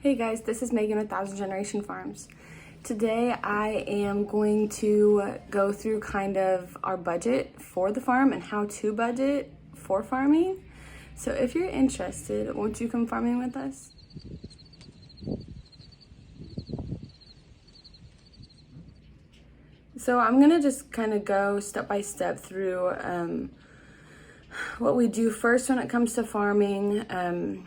Hey guys, this is Megan with Thousand Generation Farms. Today I am going to go through kind of our budget for the farm and how to budget for farming. So if you're interested, won't you come farming with us? So I'm gonna just kind of go step by step through what we do first when it comes to farming, and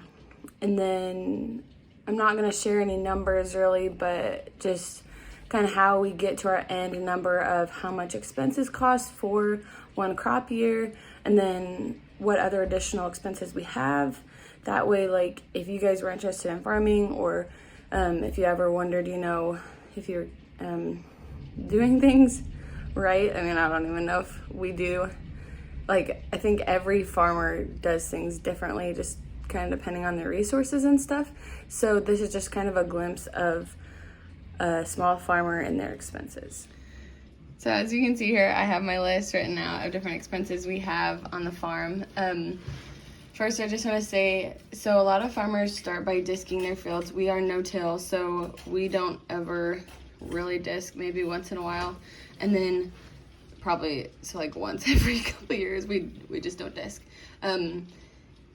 then I'm not going to share any numbers really, but just kind of how we get to our end number of how much expenses cost for one crop year, and then what other additional expenses we have. That way, like if you guys were interested in farming, or if you ever wondered, if you're doing things right. I mean, I don't even know if we do. Like, I think every farmer does things differently, just kind of depending on their resources and stuff. So this is just kind of a glimpse of a small farmer and their expenses. So as you can see here, I have my list written out of different expenses we have on the farm. First, I just want to say, so a lot of farmers start by disking their fields. We are no-till, so we don't ever really disc, maybe once in a while. And then probably, so like once every couple of years, we just don't disc.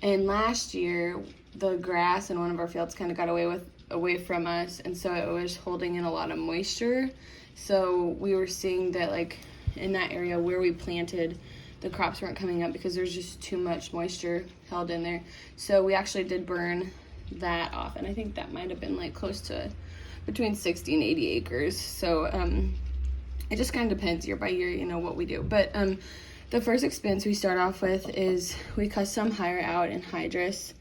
And last year, the grass in one of our fields kind of got away from us, and so it was holding in a lot of moisture. So we were seeing that, like, in that area where we planted, the crops weren't coming up because there's just too much moisture held in there. So we actually did burn that off, and I think that might have been like close to between 60 and 80 acres. So it just kind of depends year by year, what we do. But the first expense we start off with is we custom hire out anhydrous.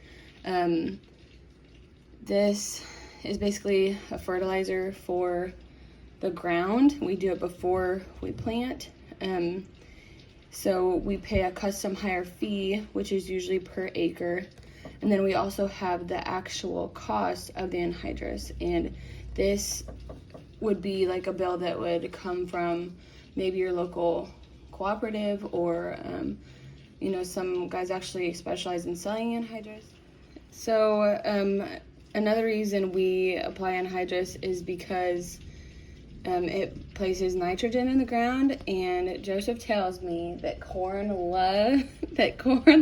This is basically a fertilizer for the ground. We do it before we plant. So we pay a custom hire fee, which is usually per acre. And then we also have the actual cost of the anhydrous. And this would be like a bill that would come from maybe your local cooperative, or some guys actually specialize in selling anhydrous. So another reason we apply anhydrous is because it places nitrogen in the ground, and Joseph tells me that corn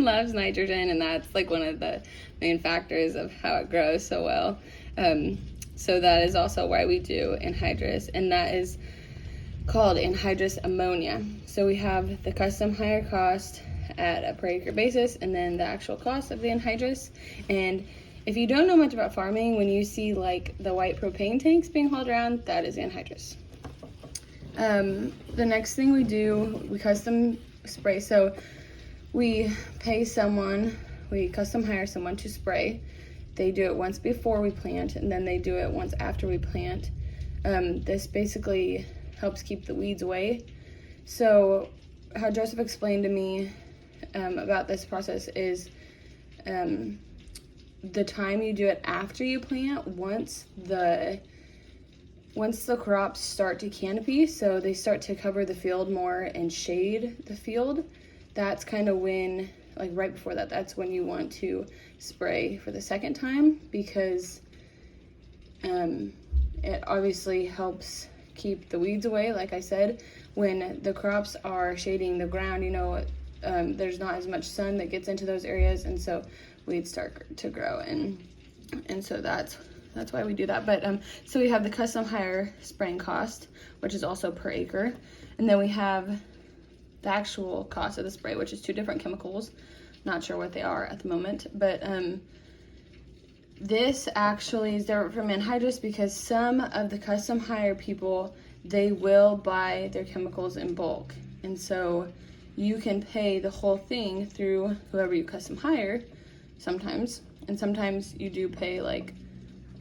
loves nitrogen, and that's like one of the main factors of how it grows so well. So that is also why we do anhydrous, and that is called anhydrous ammonia. So we have the custom hire cost at a per acre basis, and then the actual cost of the anhydrous. And if you don't know much about farming, when you see like the white propane tanks being hauled around, that is anhydrous. The next thing we do, we custom spray. So we custom hire someone to spray. They do it once before we plant, and then they do it once after we plant. This basically helps keep the weeds away. So how Joseph explained to me about this process is the time you do it after you plant, once the crops start to canopy, so they start to cover the field more and shade the field, that's kind of when, like right before that, that's when you want to spray for the second time, because it obviously helps keep the weeds away. Like I said, when the crops are shading the ground, there's not as much sun that gets into those areas, and so weeds start to grow, and so that's why we do that. But so we have the custom hire spraying cost, which is also per acre, and then we have the actual cost of the spray, which is two different chemicals. Not sure what they are at the moment, but this actually is different from anhydrous because some of the custom hire people, they will buy their chemicals in bulk, and so you can pay the whole thing through whoever you custom hire sometimes, and sometimes you do pay like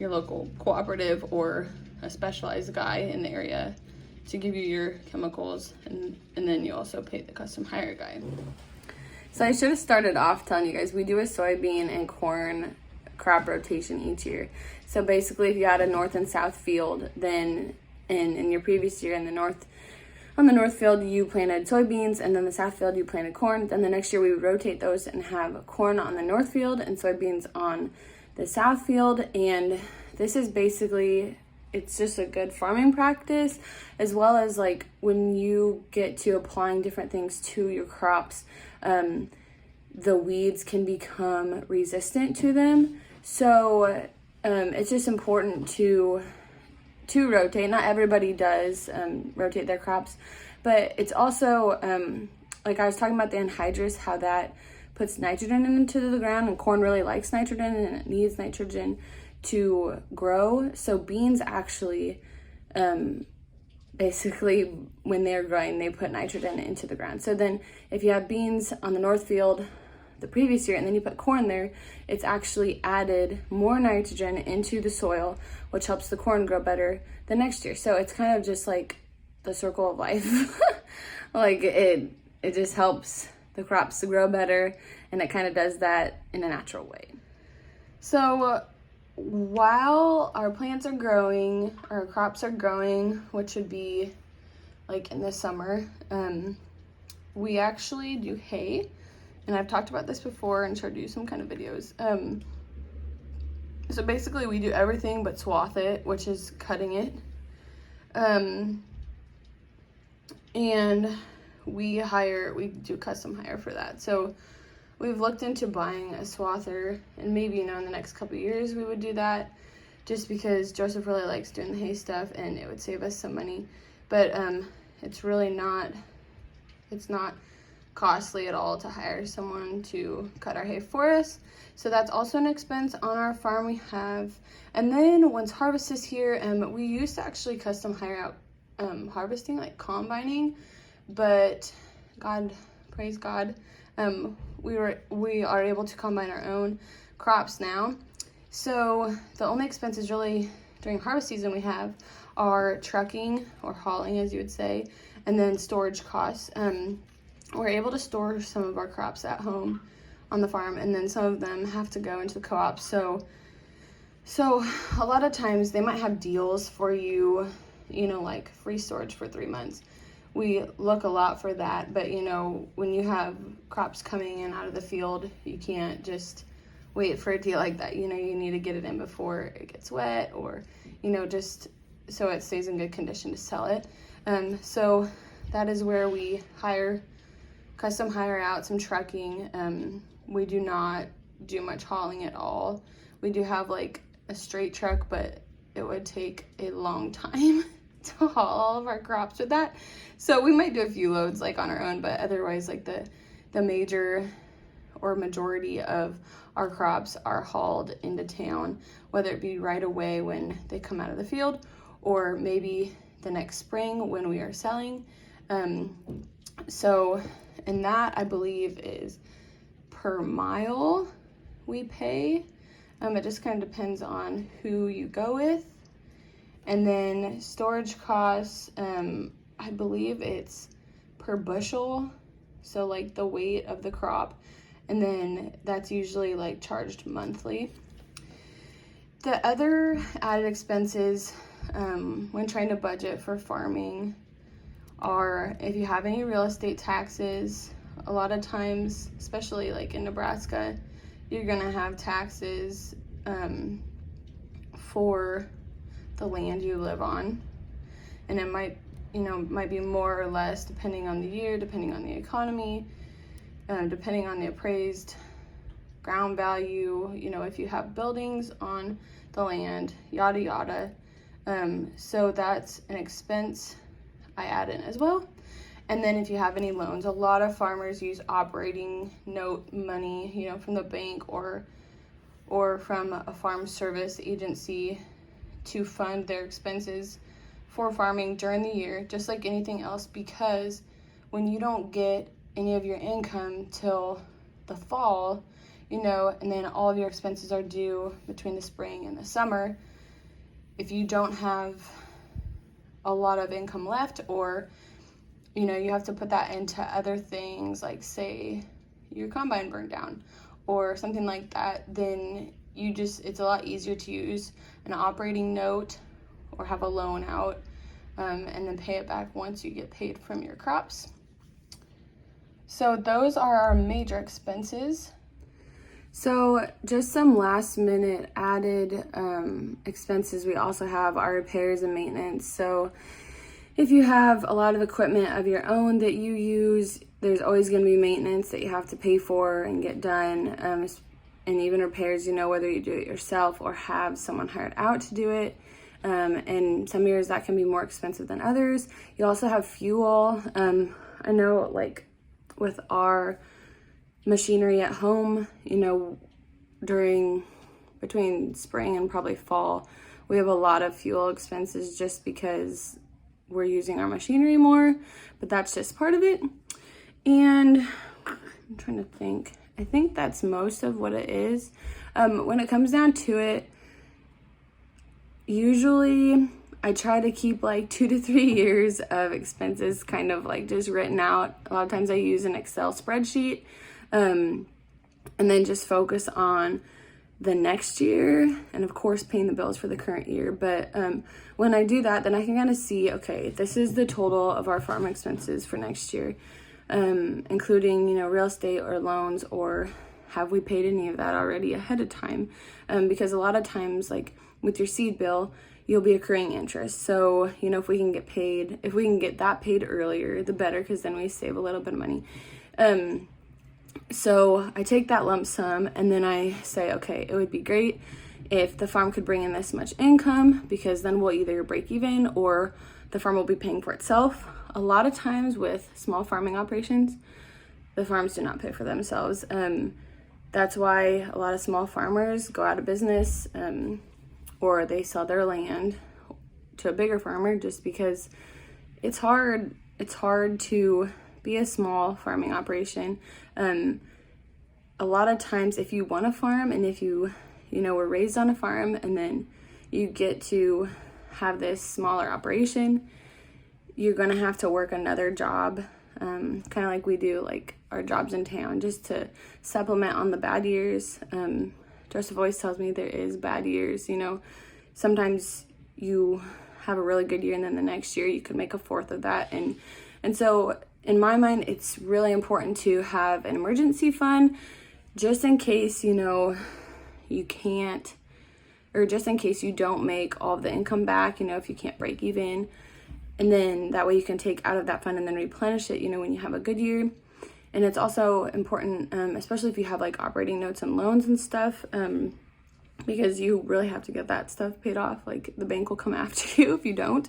your local cooperative or a specialized guy in the area to give you your chemicals, and then you also pay the custom hire guy. So I should have started off telling you guys, we do a soybean and corn crop rotation each year. So basically, if you had a north and south field, then in your previous year on the north field you planted soybeans, and then the south field you planted corn. Then the next year we would rotate those and have corn on the north field and soybeans on the south field, and this is basically, it's just a good farming practice, as well as like when you get to applying different things to your crops, the weeds can become resistant to them. So it's just important to rotate. Not everybody does rotate their crops, but it's also like I was talking about the anhydrous, how that puts nitrogen into the ground, and corn really likes nitrogen and it needs nitrogen to grow. So beans actually basically when they're growing, they put nitrogen into the ground. So then if you have beans on the north field the previous year and then you put corn there, it's actually added more nitrogen into the soil, which helps the corn grow better the next year. So it's kind of just like the circle of life. Like it just helps the crops to grow better, and it kind of does that in a natural way. So while our plants are growing, our crops are growing, which would be like in the summer, we actually do hay. And I've talked about this before and showed you some kind of videos. So basically we do everything but swath it, which is cutting it. And we do custom hire for that. So we've looked into buying a swather, and maybe, in the next couple of years we would do that, just because Joseph really likes doing the hay stuff and it would save us some money. But it's really not costly at all to hire someone to cut our hay for us. So that's also an expense on our farm we have. And then once harvest is here, we used to actually custom hire out harvesting, like combining, but praise God, we are able to combine our own crops now. So the only expenses really during harvest season we have are trucking, or hauling as you would say, and then storage costs. We're able to store some of our crops at home on the farm, and then some of them have to go into the co-op. So a lot of times they might have deals for you, like free storage for 3 months. We look a lot for that, but when you have crops coming in out of the field, you can't just wait for a deal like that. You need to get it in before it gets wet, or just so it stays in good condition to sell it. So that is where we custom hire out some trucking. We do not do much hauling at all. We do have like a straight truck, but it would take a long time to haul all of our crops with that. So we might do a few loads like on our own, but otherwise like the major or majority of our crops are hauled into town, whether it be right away when they come out of the field, or maybe the next spring when we are selling. So, and that I believe is per mile we pay. It just kind of depends on who you go with. And then storage costs, I believe it's per bushel, so like the weight of the crop, and then that's usually like charged monthly. The other added expenses when trying to budget for farming are if you have any real estate taxes. A lot of times, especially like in Nebraska, you're gonna have taxes for the land you live on, and it might be more or less depending on the year, depending on the economy, depending on the appraised ground value, if you have buildings on the land, yada yada. So that's an expense I add in as well. And then if you have any loans, a lot of farmers use operating note money, from the bank or from a farm service agency to fund their expenses for farming during the year, just like anything else, because when you don't get any of your income till the fall, and then all of your expenses are due between the spring and the summer, if you don't have a lot of income left, or you have to put that into other things, like say your combine burned down or something like that, then it's a lot easier to use an operating note or have a loan out, and then pay it back once you get paid from your crops. So those are our major expenses. So just some last minute added expenses we also have are repairs and maintenance. So if you have a lot of equipment of your own that you use, there's always going to be maintenance that you have to pay for and get done. And even repairs, whether you do it yourself or have someone hired out to do it. And some years that can be more expensive than others. You also have fuel. I know like with our machinery at home, between spring and probably fall, we have a lot of fuel expenses just because we're using our machinery more, but that's just part of it. And I'm trying to think. I think that's most of what it is. When it comes down to it, usually I try to keep like 2 to 3 years of expenses kind of like just written out. A lot of times I use an Excel spreadsheet, and then just focus on the next year and of course paying the bills for the current year. But when I do that, then I can kind of see, okay, this is the total of our farm expenses for next year, including, real estate or loans, or have we paid any of that already ahead of time? Because a lot of times, like with your seed bill, you'll be accruing interest. So, if we can get that paid earlier, the better, because then we save a little bit of money. So I take that lump sum and then I say, okay, it would be great if the farm could bring in this much income, because then we'll either break even or the farm will be paying for itself. A lot of times with small farming operations, the farms do not pay for themselves. That's why a lot of small farmers go out of business, or they sell their land to a bigger farmer, just because it's hard to be a small farming operation. A lot of times if you want a farm, and if you were raised on a farm, and then you get to have this smaller operation, you're going to have to work another job, kind of like we do, like our jobs in town, just to supplement on the bad years. Joseph always tells me there is bad years. Sometimes you have a really good year and then the next year you could make a fourth of that. And so in my mind, it's really important to have an emergency fund just in case, you can't, or just in case you don't make all of the income back, if you can't break even. And then that way you can take out of that fund and then replenish it, when you have a good year. And it's also important, especially if you have like operating notes and loans and stuff, because you really have to get that stuff paid off. Like the bank will come after you if you don't.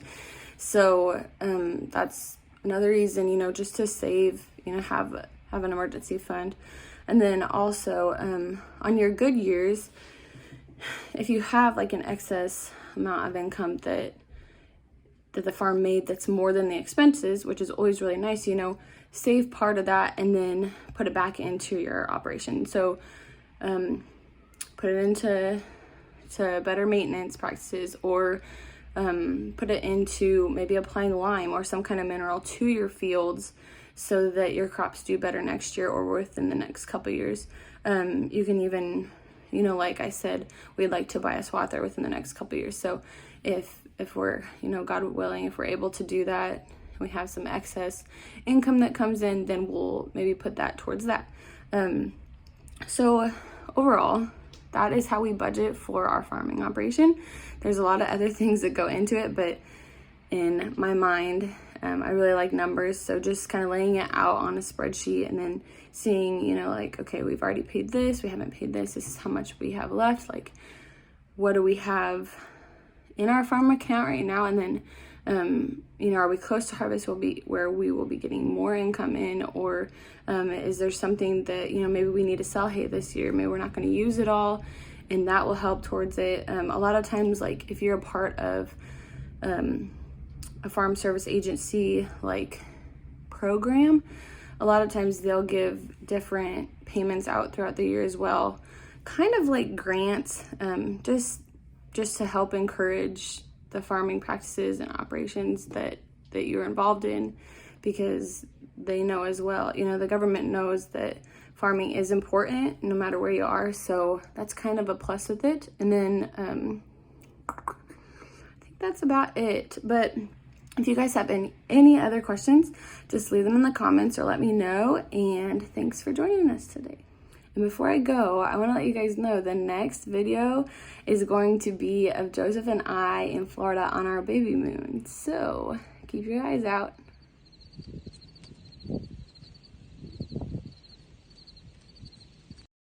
So that's another reason, just to save, have an emergency fund. And then also on your good years, if you have like an excess amount of income that the farm made that's more than the expenses, which is always really nice, save part of that and then put it back into your operation. So put it into better maintenance practices, or put it into maybe applying lime or some kind of mineral to your fields so that your crops do better next year or within the next couple years. You can even, like I said, we'd like to buy a swather within the next couple years. So if we're, God willing, if we're able to do that, we have some excess income that comes in, then we'll maybe put that towards that. So overall, that is how we budget for our farming operation. There's a lot of other things that go into it, but in my mind, I really like numbers. So just kind of laying it out on a spreadsheet and then seeing, like, okay, we've already paid this, we haven't paid this is how much we have left. Like, what do we have in our farm account right now? And then, are we close to harvest where we will be getting more income in, or is there something that, maybe we need to sell hay this year, maybe we're not going to use it all, and that will help towards it. A lot of times, like if you're a part of a farm service agency like program, a lot of times they'll give different payments out throughout the year as well, kind of like grants, just to help encourage the farming practices and operations that you're involved in, because they know as well, the government knows that farming is important no matter where you are. So that's kind of a plus with it. And then I think that's about it. But if you guys have any other questions, just leave them in the comments or let me know. And thanks for joining us today. And before I go, I want to let you guys know the next video is going to be of Joseph and I in Florida on our baby moon. So keep your eyes out.